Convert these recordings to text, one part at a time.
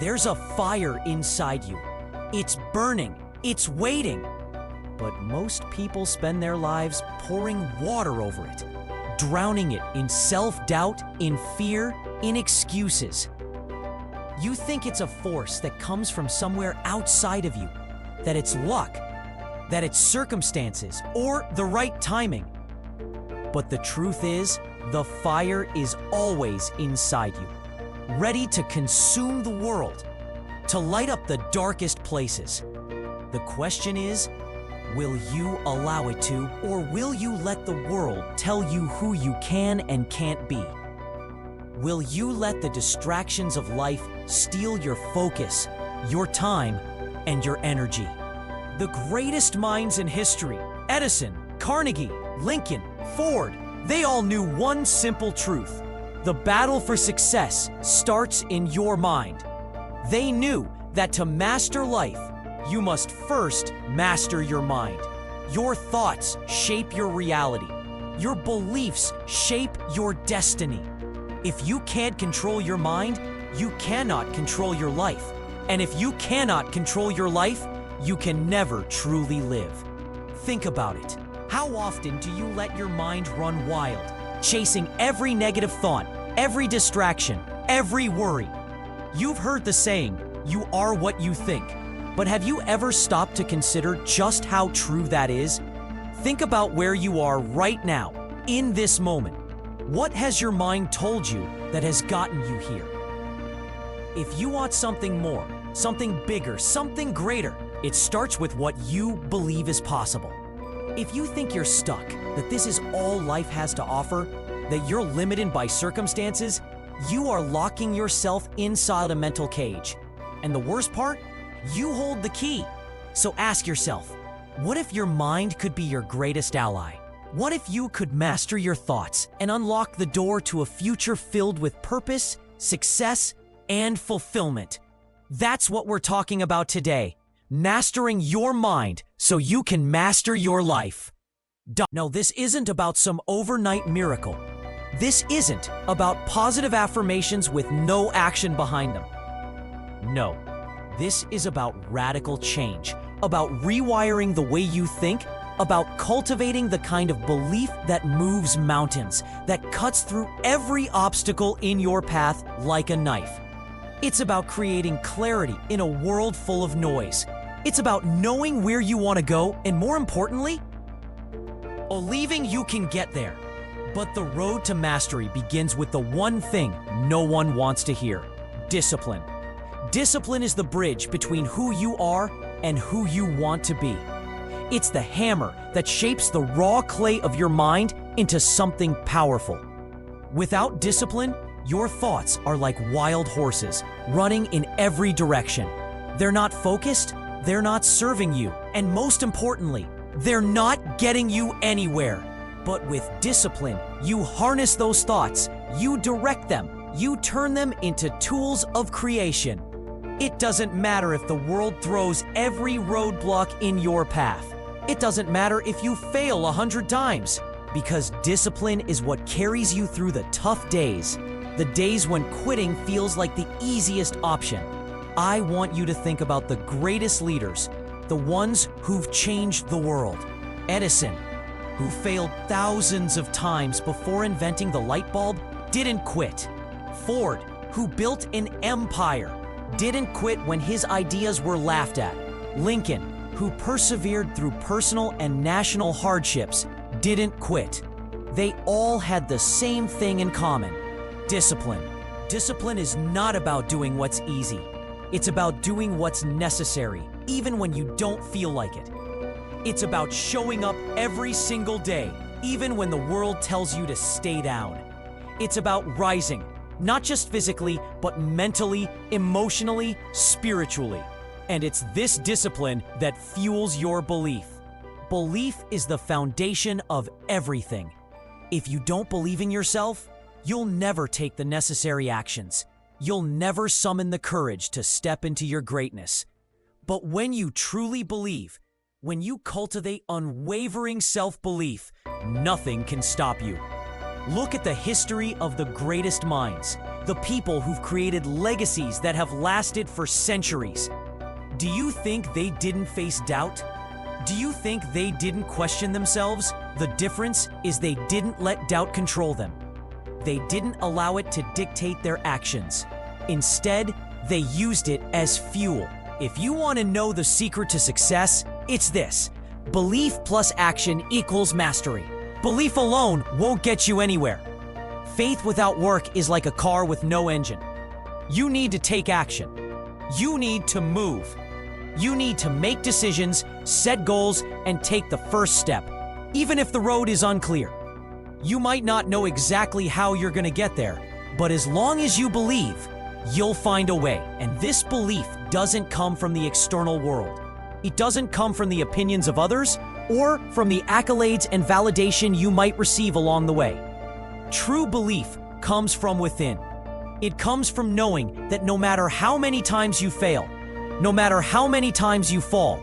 There's a fire inside you. It's burning. It's waiting. But most people spend their lives pouring water over it, drowning it in self-doubt, in fear, in excuses. You think it's a force that comes from somewhere outside of you, that it's luck, that it's circumstances, or the right timing. But the truth is, the fire is always inside you, ready to consume the world, to light up the darkest places. The question is, will you allow it to, or will you let the world tell you who you can and can't be? Will you let the distractions of life steal your focus, your time, and your energy? The greatest minds in history, Edison, Carnegie, Lincoln, Ford, they all knew one simple truth. The battle for success starts in your mind. They knew that to master life, you must first master your mind. Your thoughts shape your reality. Your beliefs shape your destiny. If you can't control your mind, you cannot control your life. And if you cannot control your life, you can never truly live. Think about it. How often do you let your mind run wild, chasing every negative thought, every distraction, every worry? You've heard the saying, you are what you think. But have you ever stopped to consider just how true that is? Think about where you are right now, in this moment. What has your mind told you that has gotten you here? If you want something more, something bigger, something greater, it starts with what you believe is possible. If you think you're stuck, that this is all life has to offer, that you're limited by circumstances, you are locking yourself inside a mental cage. And the worst part? You hold the key. So ask yourself, what if your mind could be your greatest ally? What if you could master your thoughts and unlock the door to a future filled with purpose, success, and fulfillment? That's what we're talking about today. Mastering your mind so you can master your life. No, this isn't about some overnight miracle. This isn't about positive affirmations with no action behind them. No, this is about radical change, about rewiring the way you think, about cultivating the kind of belief that moves mountains, that cuts through every obstacle in your path like a knife. It's about creating clarity in a world full of noise. It's about knowing where you want to go, and more importantly, believing you can get there. But the road to mastery begins with the one thing no one wants to hear: discipline. Discipline is the bridge between who you are and who you want to be. It's the hammer that shapes the raw clay of your mind into something powerful. Without discipline, your thoughts are like wild horses, running in every direction. They're not focused, they're not serving you, and most importantly, they're not getting you anywhere. But with discipline, you harness those thoughts, you direct them, you turn them into tools of creation. It doesn't matter if the world throws every roadblock in your path. It doesn't matter if you fail 100 times, because discipline is what carries you through the tough days, the days when quitting feels like the easiest option. I want you to think about the greatest leaders, the ones who've changed the world. Edison, who failed thousands of times before inventing the light bulb, didn't quit. Ford, who built an empire, didn't quit when his ideas were laughed at. Lincoln, who persevered through personal and national hardships, didn't quit. They all had the same thing in common: discipline. Discipline is not about doing what's easy. It's about doing what's necessary, even when you don't feel like it. It's about showing up every single day, even when the world tells you to stay down. It's about rising, not just physically, but mentally, emotionally, spiritually. And it's this discipline that fuels your belief. Belief is the foundation of everything. If you don't believe in yourself, you'll never take the necessary actions. You'll never summon the courage to step into your greatness. But when you truly believe, when you cultivate unwavering self-belief, nothing can stop you. Look at the history of the greatest minds, The people who've created legacies that have lasted for centuries. Do you think they didn't face doubt? Do you think they didn't question themselves? The difference is they didn't let doubt control them. They didn't allow it to dictate their actions. Instead, they used it as fuel. If you want to know the secret to success, it's this: belief plus action equals mastery. Belief alone won't get you anywhere. Faith without work is like a car with no engine. You need to take action. You need to move. You need to make decisions, set goals, and take the first step, even if the road is unclear. You might not know exactly how you're going to get there, but as long as you believe, you'll find a way. And this belief doesn't come from the external world. It doesn't come from the opinions of others or from the accolades and validation you might receive along the way. True belief comes from within. It comes from knowing that no matter how many times you fail, no matter how many times you fall,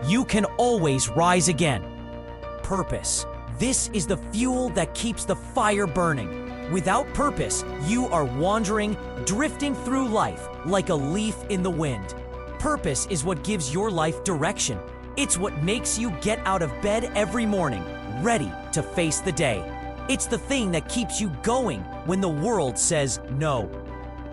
you can always rise again. Purpose. This is the fuel that keeps the fire burning. Without purpose, you are wandering, drifting through life like a leaf in the wind. Purpose is what gives your life direction. It's what makes you get out of bed every morning, ready to face the day. It's the thing that keeps you going when the world says no.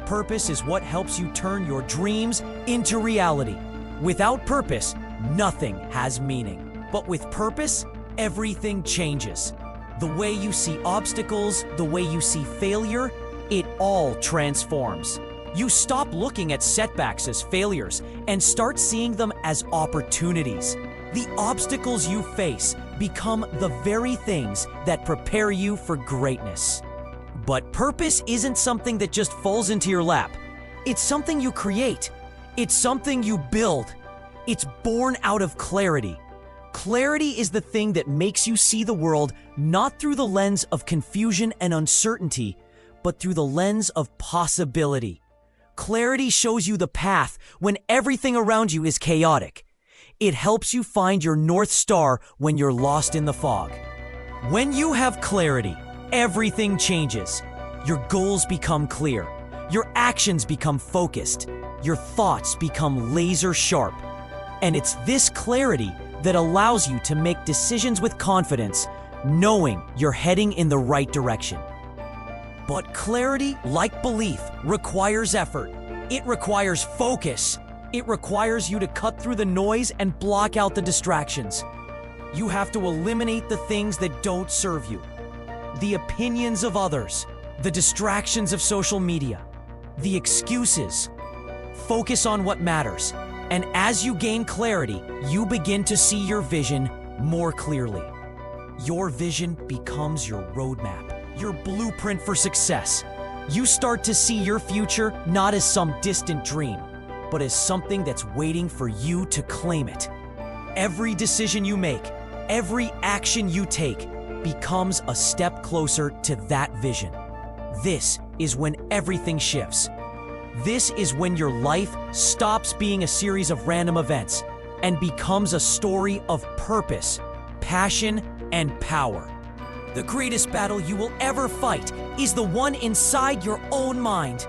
Purpose is what helps you turn your dreams into reality. Without purpose, nothing has meaning. But with purpose, everything changes. The way you see obstacles, the way you see failure, it all transforms. You stop looking at setbacks as failures and start seeing them as opportunities. The obstacles you face become the very things that prepare you for greatness. But purpose isn't something that just falls into your lap. It's something you create. It's something you build. It's born out of clarity. Clarity is the thing that makes you see the world not through the lens of confusion and uncertainty, but through the lens of possibility. Clarity shows you the path when everything around you is chaotic. It helps you find your North Star when you're lost in the fog. When you have clarity, everything changes. Your goals become clear. Your actions become focused. Your thoughts become laser sharp. And it's this clarity that allows you to make decisions with confidence, knowing you're heading in the right direction. But clarity, like belief, requires effort. It requires focus. It requires you to cut through the noise and block out the distractions. You have to eliminate the things that don't serve you. The opinions of others, the distractions of social media, the excuses. Focus on what matters. And as you gain clarity, you begin to see your vision more clearly. Your vision becomes your roadmap, your blueprint for success. You start to see your future not as some distant dream, but as something that's waiting for you to claim it. Every decision you make, every action you take, becomes a step closer to that vision. This is when everything shifts. This is when your life stops being a series of random events and becomes a story of purpose, passion, and power. The greatest battle you will ever fight is the one inside your own mind.